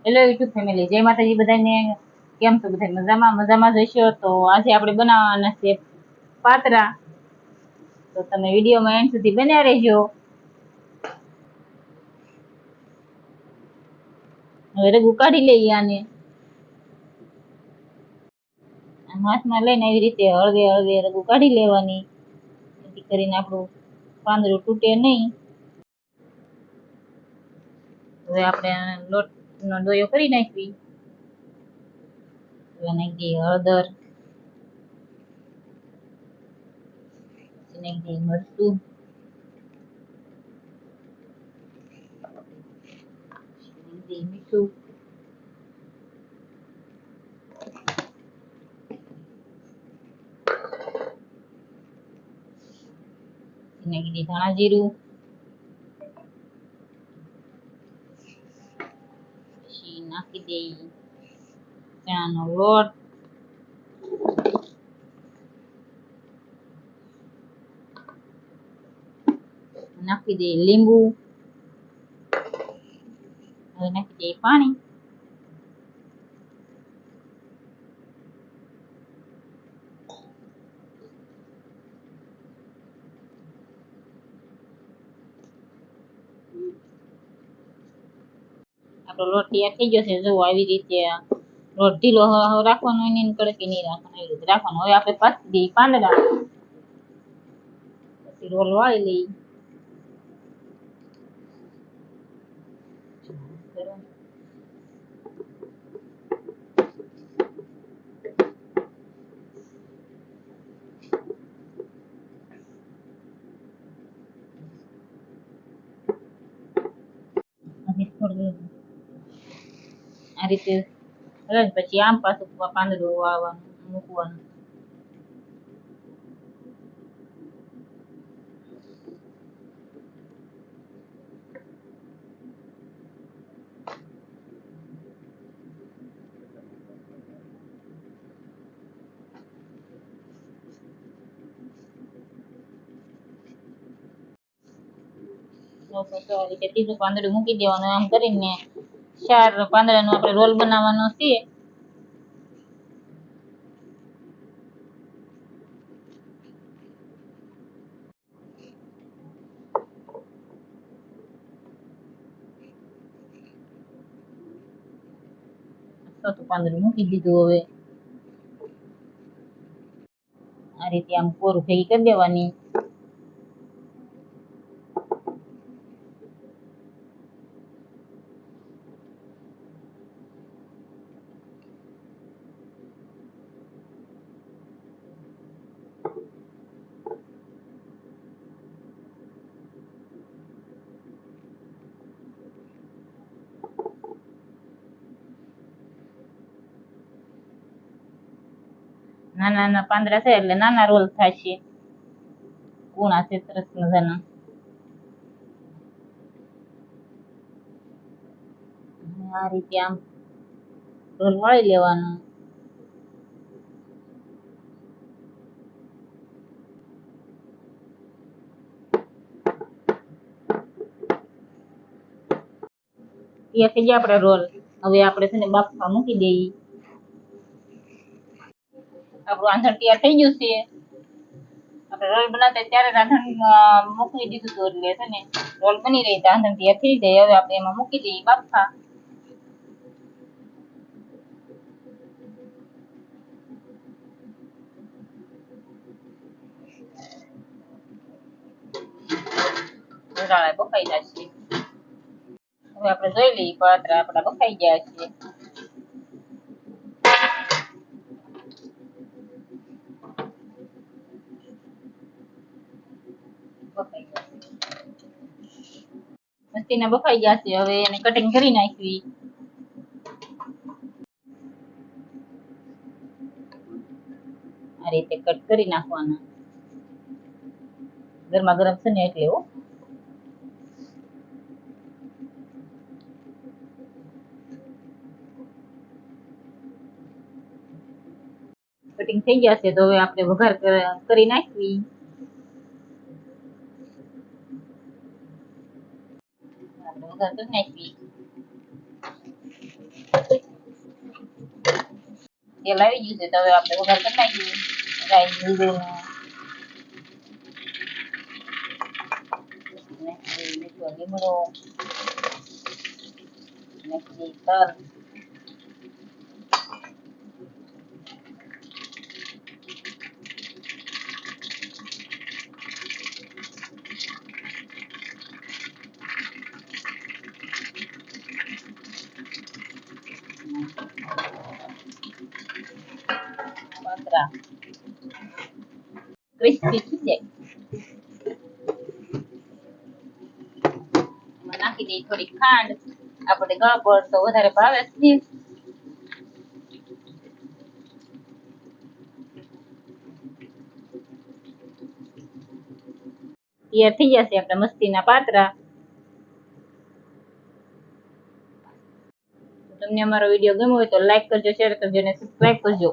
Hello YouTube family, જય માતાજી બધાને. કેમ છો બધા? મજામાં? મજામાં જ હશો. તો આજે આપણે બનાવવાના છે પાતરા. તો તમે વિડીયોમાં એન્ડ સુધી બન્યા રહેજો. હવે રગું કાઢી લઈએ. આને હાથમાં લઈને આવી રીતે હળવે હળવે રગું કાઢી લેવાની, જેથી કરીને આપણું પાંદડું તૂટે નહીં. હવે આપણે લોટનો ડોયો કરી નાખવી. નાખી દઈએ હળદર, નાખી દઈએ મરચું, નાખી દઈએ મીઠું, નાખી દઈએ ધાણા જીરું, પછી નાખી દઈએ ચણાનો લોટ, નાખી દઈએ લીંબુ, હવે નાખી દઈએ પાણી. આપણો લોટ તૈયાર થઈ ગયો છે. જો આવી રીતે લોટ ઢીલો રાખવાનો, એની કડકી નહીં રાખવાનો, એવી રીતે રાખવાનો. હવે આપણે પાછી દઈએ પાંદડા, પછી રોલ વાળી લઈએ. આ રીતે પછી આમ પાછું પાંદડું વાળવાનું, મૂકવાનું. આ રીતે ત્રીજું પાંદડું મૂકી દેવાનું. આમ કરીને 4 પાંદડાનો આપણે રોલ બનાવવાનો છે. ચોથું પાંદડું મૂકી દીધું. હવે આ રીતે આમ કોરું ભેગી કરી દેવાની. નાના નાના પાંદડા છે એટલે નાના રોલ થશે. કુણા છે સરસ મજાના. આ રીતે આમ રોલ વાળી લેવાનો. તૈયાર થઈ ગયા આપણા રોલ. હવે આપણે છે ને બાફવા મૂકી દઈએ. આપણું રાંધણ તૈયાર થઈ ગયું છે. આપણે રોલ બનાવતા ત્યારે રાંધણ મૂકી દીધું હતું, એટલે છે ને રોલ બની રહી, રાંધણ તૈયાર થઈ જાય. હવે આપણે એમાં મૂકી દઈએ બાફા. વરાળા બફાઈ જશે. હવે આપણે જોઈ લઈએ પાતરા આપણા બફાઈ ગયા છે. મસ્તીના બફાઈ ગયા છે. હવે એને કટિંગ કરી નાખવી. આ રીતે કટ કરી નાખવાના. ગરમા ગરમ છે ને એટલે કટિંગ થઈ ગયા છે. તો હવે આપણે વઘાર કરી નાખવી. આપણે વઘાર કરી નાખવી. તેલ આવી ગયું છે તો હવે આપણે વઘાર કરી નાખીએ રાઈ જીરું લીમડો તલ પાત્રા ક્રિસ્પી થઈ જાય એમાં નાખી દઈએ થોડી ખાંડ આપણે ગળપડ તો વધારે ભાવે જ છે તૈયાર થઈ જશે આપણા મસ્તીના પાત્રા તમને અમારો વિડીયો ગમ્યો હોય તો લાઈક કરજો શેર કરજો અને સબસ્ક્રાઇબ કરજો